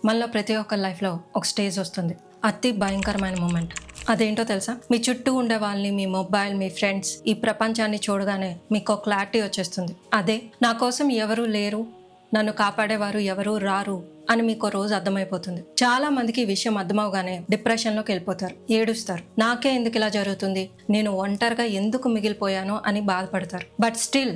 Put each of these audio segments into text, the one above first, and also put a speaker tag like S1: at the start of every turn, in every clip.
S1: మనలో ప్రతి ఒక్క లైఫ్లో ఒక స్టేజ్ వస్తుంది, అతి భయంకరమైన మూమెంట్. అదేంటో తెలుసా? మీ చుట్టూ ఉండే వాళ్ళని, మీ మొబైల్, మీ ఫ్రెండ్స్, ఈ ప్రపంచాన్ని చూడగానే మీకు ఒక క్లారిటీ వచ్చేస్తుంది. అదే నా కోసం ఎవరూ లేరు, నన్ను కాపాడేవారు ఎవరూ రారు అని మీకు రోజు అర్థమైపోతుంది. చాలా మందికి ఈ విషయం అర్థమవగానే డిప్రెషన్లోకి వెళ్ళిపోతారు, ఏడుస్తారు. నాకే ఎందుకు ఇలా జరుగుతుంది, నేను ఒంటరిగా ఎందుకు మిగిలిపోయాను అని బాధపడతారు. బట్ స్టిల్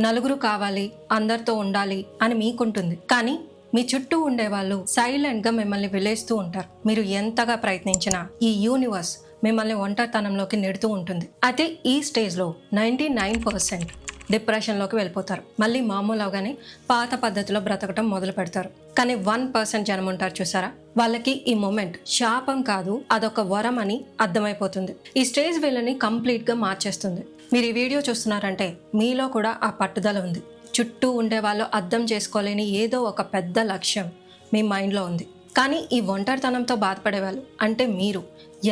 S1: నలుగురు కావాలి, అందరితో ఉండాలి అని మీకుంటుంది. కానీ మీ చుట్టూ ఉండేవాళ్ళు సైలెంట్గా మిమ్మల్ని విలేస్తూ ఉంటారు. మీరు ఎంతగా ప్రయత్నించినా ఈ యూనివర్స్ మిమ్మల్ని ఒంటరితనంలోకి నెడుతూ ఉంటుంది. అయితే ఈ స్టేజ్లో 99% డిప్రెషన్లోకి వెళ్ళిపోతారు. మళ్ళీ మామూలు అవగానే పాత పద్ధతిలో బ్రతకటం మొదలు పెడతారు. కానీ 1% జనం ఉంటారు చూసారా, వాళ్ళకి ఈ మూమెంట్ శాపం కాదు, అదొక వరం అని అర్థమైపోతుంది. ఈ స్టేజ్ వీళ్ళని కంప్లీట్గా మార్చేస్తుంది. మీరు ఈ వీడియో చూస్తున్నారంటే మీలో కూడా ఆ పట్టుదల ఉంది. చుట్టూ ఉండే వాళ్ళు అర్థం చేసుకోలేని ఏదో ఒక పెద్ద లక్ష్యం మీ మైండ్లో ఉంది. కానీ ఈ ఒంటరితనంతో బాధపడేవాళ్ళు అంటే మీరు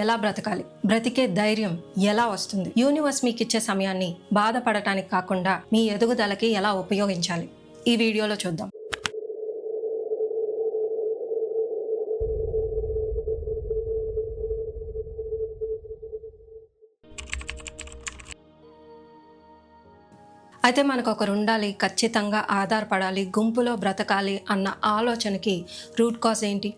S1: ఎలా బ్రతకాలి, బ్రతికే ధైర్యం ఎలా వస్తుంది, యూనివర్స్ మీకు ఇచ్చే సమయాన్ని బాధపడటానికి కాకుండా మీ ఎదుగుదలకి ఎలా ఉపయోగించాలి, ఈ వీడియోలో చూద్దాం. అయితే మనకు ఒకరు ఉండాలి, ఖచ్చితంగా ఆధారపడాలి, గుంపులో బ్రతకాలి అన్న ఆలోచనకి రూట్ కాజ్ ఏంటి?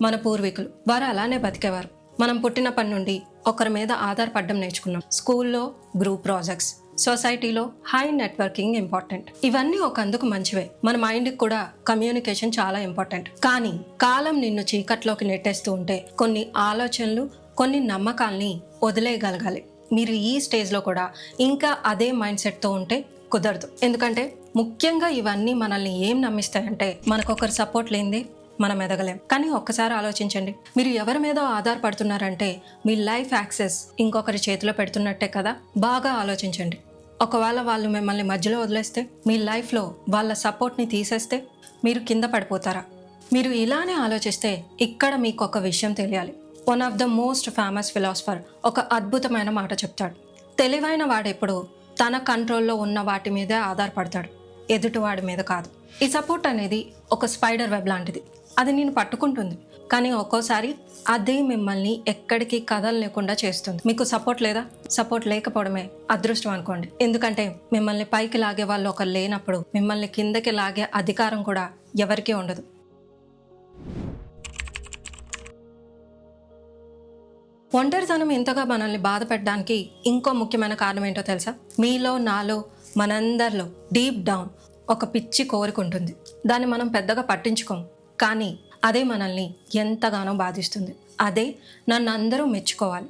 S1: మన పూర్వీకులు. వారు అలానే బతికేవారు. మనం పుట్టినప్పటి నుండి ఒకరి మీద ఆధారపడడం నేర్చుకున్నాం. స్కూల్లో గ్రూప్ ప్రాజెక్ట్స్, సొసైటీలో హై నెట్వర్కింగ్ ఇంపార్టెంట్. ఇవన్నీ ఒకందుకు మంచివే. మన మైండ్కి కూడా కమ్యూనికేషన్ చాలా ఇంపార్టెంట్. కానీ కాలం నిన్ను చీకట్లోకి నెట్టేస్తూ ఉంటే కొన్ని ఆలోచనలు, కొన్ని నమ్మకాల్ని వదిలేయగలగాలి. మీరు ఈ స్టేజ్లో కూడా ఇంకా అదే మైండ్ సెట్తో ఉంటే కుదరదు. ఎందుకంటే ముఖ్యంగా ఇవన్నీ మనల్ని ఏం నమ్మిస్తాయంటే మనకొకరు సపోర్ట్ లేనిదే మనం ఎదగలేం. కానీ ఒక్కసారి ఆలోచించండి, మీరు ఎవరి మీద ఆధారపడుతున్నారంటే మీ లైఫ్ యాక్సెస్ ఇంకొకరి చేతిలో పెడుతున్నట్టే కదా. బాగా ఆలోచించండి. ఒకవేళ వాళ్ళు మిమ్మల్ని మధ్యలో వదిలేస్తే, మీ లైఫ్లో వాళ్ళ సపోర్ట్ని తీసేస్తే మీరు కింద పడిపోతారా? మీరు ఇలానే ఆలోచిస్తే ఇక్కడ మీకు ఒక విషయం తెలియాలి. One of the most famous philosopher ఒక అద్భుతమైన మాట చెప్తాడు. తెలివైన వాడెప్పుడు తన కంట్రోల్లో ఉన్న వాటి మీదే ఆధారపడతాడు, ఎదుటివాడి మీద కాదు. ఈ సపోర్ట్ అనేది ఒక స్పైడర్ వెబ్ లాంటిది. అది నేను పట్టుకుంటుంది, కానీ ఒక్కోసారి అదే మిమ్మల్ని ఎక్కడికి కదలలేకుండా చేస్తుంది. మీకు సపోర్ట్ లేదా? సపోర్ట్ లేకపోవడమే అదృష్టం అనుకోండి. ఎందుకంటే మిమ్మల్ని పైకి లాగే వాళ్ళు ఒకరు లేనప్పుడు మిమ్మల్ని కిందకి లాగే అధికారం కూడా ఎవరికీ ఉండదు. ఒంటరితనం ఇంతగా మనల్ని బాధ పెట్టడానికి ఇంకో ముఖ్యమైన కారణం ఏంటో తెలుసా? మీలో, నాలో, మనందరిలో డీప్ డౌన్ ఒక పిచ్చి కోరిక ఉంటుంది. దాన్ని మనం పెద్దగా పట్టించుకోం, కానీ అదే మనల్ని ఎంతగానో బాధిస్తుంది. అదే నన్ను అందరూ మెచ్చుకోవాలి,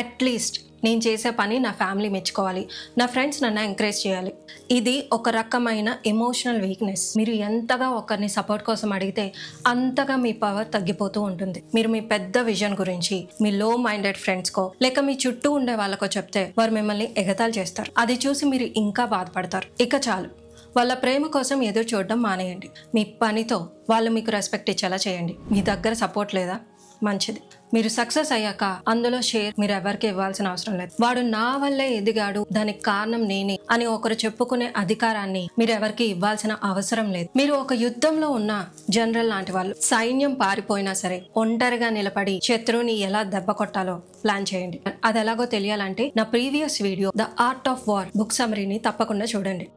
S1: అట్లీస్ట్ నేను చేసే పని నా ఫ్యామిలీ మెచ్చుకోవాలి, నా ఫ్రెండ్స్ నన్ను ఎంకరేజ్ చేయాలి. ఇది ఒక రకమైన ఎమోషనల్ వీక్నెస్. మీరు ఎంతగా ఒకరిని సపోర్ట్ కోసం అడిగితే అంతగా మీ పవర్ తగ్గిపోతూ ఉంటుంది. మీరు మీ పెద్ద విజన్ గురించి మీ లో మైండెడ్ ఫ్రెండ్స్కో లేక మీ చుట్టూ ఉండే వాళ్ళకో చెప్తే వారు మిమ్మల్ని ఎగతాళి చేస్తారు. అది చూసి మీరు ఇంకా బాధపడతారు. ఇక చాలు, వాళ్ళ ప్రేమ కోసం ఎదురు చూడడం మానేయండి. మీ పనితో వాళ్ళు మీకు రెస్పెక్ట్ ఇచ్చేలా చేయండి. మీ దగ్గర సపోర్ట్ లేదా? మంచిది. మీరు సక్సెస్ అయ్యాక అందులో షేర్ మీరు ఎవరికి ఇవ్వాల్సిన అవసరం లేదు. వాడు నా వల్లే ఎదిగాడు, దానికి కారణం నేనే అని ఒకరు చెప్పుకునే అధికారాన్ని మీరు ఎవరికి ఇవ్వాల్సిన అవసరం లేదు. మీరు ఒక యుద్ధంలో ఉన్న జనరల్ లాంటి వాళ్ళు. సైన్యం పారిపోయినా సరే ఒంటరిగా నిలబడి శత్రువుని ఎలా దెబ్బ కొట్టాలో ప్లాన్ చేయండి. అది ఎలాగో తెలియాలంటే నా previous video the art of war book సమ్మరీని తప్పకుండా చూడండి.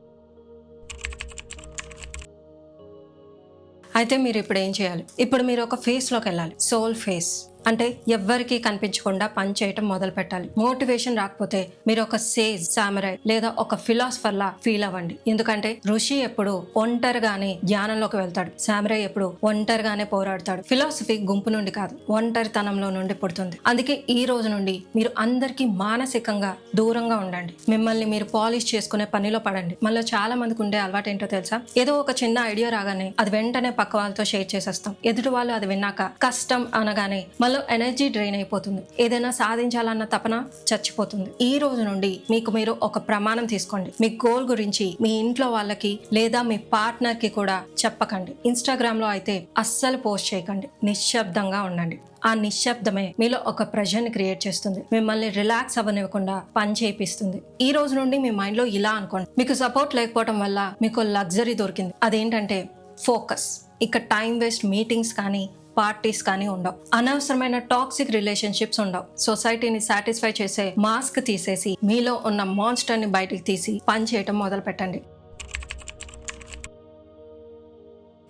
S1: అయితే మీరు ఇప్పుడు ఏం చేయాలి? ఇప్పుడు మీరు ఒక ఫేస్లోకి వెళ్ళాలి. సోల్ ఫేస్ అంటే ఎవ్వరికీ కనిపించకుండా పని చేయటం మొదలు పెట్టాలి. మోటివేషన్ రాకపోతే మీరు ఒక సేజ్, సామురై లేదా ఒక ఫిలాసఫర్ లా ఫీల్ అవ్వండి. ఎందుకంటే ఋషి ఎప్పుడు ఒంటరిగానే జ్ఞానంలోకి వెళ్తాడు, సామురై ఎప్పుడు ఒంటరిగానే పోరాడతాడు. ఫిలాసఫీ గుంపు నుండి కాదు, ఒంటరితనంలో నుండి పుడుతుంది. అందుకే ఈ రోజు నుండి మీరు అందరికీ మానసికంగా దూరంగా ఉండండి. మిమ్మల్ని మీరు పాలిష్ చేసుకునే పనిలో పడండి. మళ్ళీ చాలా మందికి ఉండే అలవాటు ఏంటో తెలుసా? ఏదో ఒక చిన్న ఐడియా రాగానే అది వెంటనే పక్క వాళ్ళతో షేర్ చేసేస్తాం. ఎదుటి వాళ్ళు అది విన్నాక కష్టం అనగానే మళ్ళీ ఎనర్జీ డ్రైన్ అయిపోతుంది. ఏదైనా సాధించాలన్న తపన చచ్చిపోతుంది. ఈ రోజు నుండి మీకు మీరు ఒక ప్రమాణం తీసుకోండి. మీ గోల్ గురించి మీ ఇంట్లో వాళ్ళకి లేదా మీ పార్ట్నర్ కి కూడా చెప్పకండి. ఇన్స్టాగ్రామ్ లో అయితే అస్సలు పోస్ట్ చేయకండి. నిశ్శబ్దంగా ఉండండి. ఆ నిశ్శబ్దమే మీలో ఒక ప్రెషర్ని క్రియేట్ చేస్తుంది. మిమ్మల్ని రిలాక్స్ అవ్వనివ్వకుండా పని చేపిస్తుంది. ఈ రోజు నుండి మీ మైండ్ లో ఇలా అనుకోండి, మీకు సపోర్ట్ లేకపోవడం వల్ల మీకు లగ్జరీ దొరికింది. అదేంటంటే ఫోకస్. ఇక టైం వేస్ట్ మీటింగ్స్ కానీ పార్టీస్ కానీ ఉండవు. అనవసరమైన టాక్సిక్ రిలేషన్షిప్స్ ఉండవు. సొసైటీని సాటిస్ఫై చేసే మాస్క్ తీసేసి మీలో ఉన్న మాన్స్టర్ ని బయటికి తీసి పని చేయటం మొదలు పెట్టండి.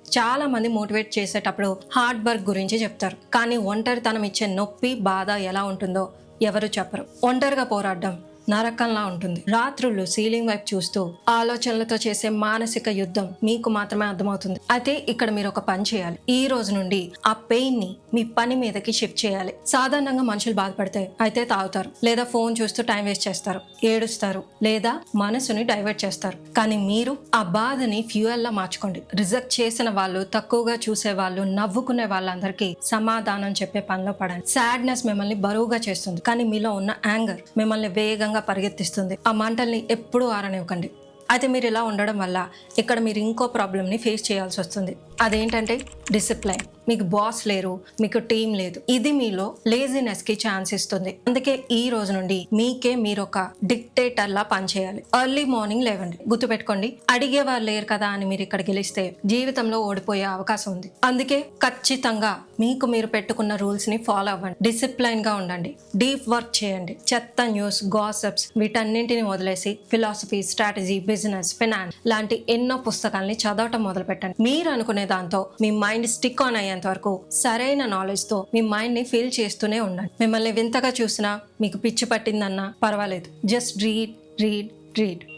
S1: చాలా మంది మోటివేట్ చేసేటప్పుడు హార్డ్ వర్క్ గురించి చెప్తారు, కానీ ఒంటరితనం ఇచ్చే నొప్పి, బాధ ఎలా ఉంటుందో ఎవరు చెప్పరు. ఒంటరిగా పోరాడడం నరకంలా ఉంటుంది. రాత్రులు సీలింగ్ వైపు చూస్తూ ఆలోచనలతో చేసే మానసిక యుద్ధం మీకు మాత్రమే అర్థమవుతుంది. అయితే ఇక్కడ మీరు ఒక పని చేయాలి. ఈ రోజు నుండి ఆ పెయిన్ ని మీ పని మీదకి షిఫ్ట్ చేయాలి. సాధారణంగా మనుషులు బాధపడితే అయితే తాగుతారు, లేదా ఫోన్ చూస్తూ టైం వేస్ట్ చేస్తారు, ఏడుస్తారు, లేదా మనసుని డైవర్ట్ చేస్తారు. కానీ మీరు ఆ బాధని ఫ్యూయల్ లా మార్చుకోండి. రిజెక్ట్ చేసిన వాళ్ళు, తక్కువగా చూసే వాళ్ళు, నవ్వుకునే వాళ్ళందరికీ సమాధానం చెప్పే పనిలో పడండి. సాడ్నెస్ మిమ్మల్ని బరువుగా చేస్తుంది, కానీ మీలో ఉన్న యాంగర్ మిమ్మల్ని వేగంగా పరిగెత్తిస్తుంది. ఆ మంటల్ని ఎప్పుడూ ఆరనివ్వకండి. అయితే మీరు ఇలా ఉండడం వల్ల ఇక్కడ మీరు ఇంకో ప్రాబ్లమ్ని ఫేస్ చేయాల్సి వస్తుంది. అదేంటంటే డిసిప్లైన్. మీకు బాస్ లేరు, మీకు టీం లేదు. ఇది మీలో లేజినెస్ కి ఛాన్స్ ఇస్తుంది. అందుకే ఈ రోజు నుండి మీకే మీరు ఒక డిక్టేటర్ లా పనిచేయాలి. ఎర్లీ మార్నింగ్ లేవండి. గుర్తుపెట్టుకోండి, అడిగేవారు లేరు కదా అని మీరు ఇక్కడ గెలిస్తే జీవితంలో ఓడిపోయే అవకాశం ఉంది. అందుకే ఖచ్చితంగా మీకు మీరు పెట్టుకున్న రూల్స్ ని ఫాలో అవ్వండి. డిసిప్లైన్ గా ఉండండి. డీప్ వర్క్ చేయండి. చెత్త న్యూస్, గాసిప్స్ వీటన్నింటిని వదిలేసి ఫిలాసఫీ, స్ట్రాటజీ, బిజినెస్, ఫైనాన్స్ లాంటి ఎన్నో పుస్తకాలని చదవటం మొదలు పెట్టండి. మీరు అనుకునే దాంతో మీ మైండ్ స్టిక్ ఆన్ అయ్యేంత వరకు సరైన నాలెడ్జ్ తో మీ మైండ్ ని ఫీల్ చేస్తూనే ఉండండి. మిమ్మల్ని వింతగా చూసినా, మీకు పిచ్చి పట్టిందన్నా పర్వాలేదు. Just read.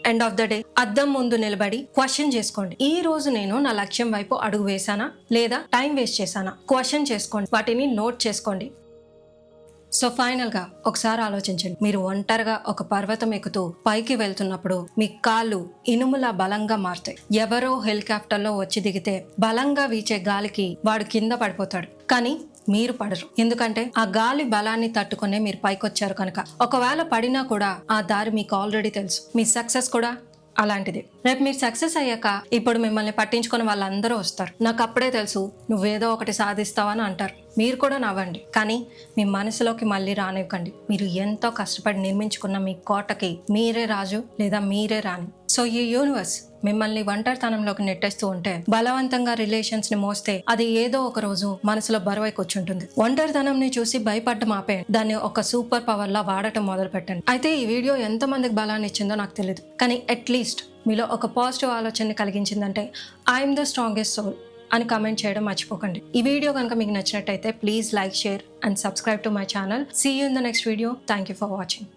S1: End of the day అద్దం ముందు నిలబడి క్వశ్చన్ చేసుకోండి. ఈ రోజు నేను నా లక్ష్యం వైపు అడుగు వేసానా, లేదా టైం వేస్ట్ చేశానా? క్వశ్చన్ చేసుకోండి, వాటిని నోట్ చేసుకోండి. సో ఫైనల్ గా ఒకసారి ఆలోచించండి. మీరు ఒంటరిగా ఒక పర్వతం ఎక్కుతూ పైకి వెళ్తున్నప్పుడు మీ కాళ్ళు ఇనుములా బలంగా మారుతాయి. ఎవరో హెలికాప్టర్ లో వచ్చి దిగితే బలంగా వీచే గాలికి వాడు కింద పడిపోతాడు, కానీ మీరు పడరు. ఎందుకంటే ఆ గాలి బలాన్ని తట్టుకునే మీరు పైకొచ్చారు కనుక. ఒకవేళ పడినా కూడా ఆ దారి మీకు ఆల్రెడీ తెలుసు. మీ సక్సెస్ కూడా అలాంటిది. రేపు మీరు సక్సెస్ అయ్యాక ఇప్పుడు మిమ్మల్ని పట్టించుకుని వాళ్ళందరూ వస్తారు. నాకు అప్పుడే తెలుసు నువ్వేదో ఒకటి సాధిస్తావని అంటారు. మీరు కూడా నవ్వండి, కానీ మీ మనసులోకి మళ్ళీ రానివ్వకండి. మీరు ఎంతో కష్టపడి నిర్మించుకున్న మీ కోటకి మీరే రాజు లేదా మీరే రాణి. సో ఈ యూనివర్స్ మిమ్మల్ని ఒంటరితనంలోకి నెట్టేస్తూ ఉంటే, బలవంతంగా రిలేషన్స్ ని మోస్తే అది ఏదో ఒక రోజు మనసులో బరువై కూర్చుంటుంది. ఒంటరితనంని చూసి భయపడటం ఆపేయండి. దాన్ని ఒక సూపర్ పవర్ లా వాడటం మొదలు పెట్టండి. అయితే ఈ వీడియో ఎంతమందికి బలాన్ని ఇచ్చిందో నాకు తెలియదు, కానీ అట్లీస్ట్ మీలో ఒక పాజిటివ్ ఆలోచనని కలిగించిందంటే ఐఎమ్ ద స్ట్రాంగెస్ట్ సోల్ అని కామెంట్ చేయడం మర్చిపోకండి. ఈ వీడియో కనుక మీకు నచ్చినట్టయితే please like, share and subscribe to my channel. See you in the next video. Thank you for watching.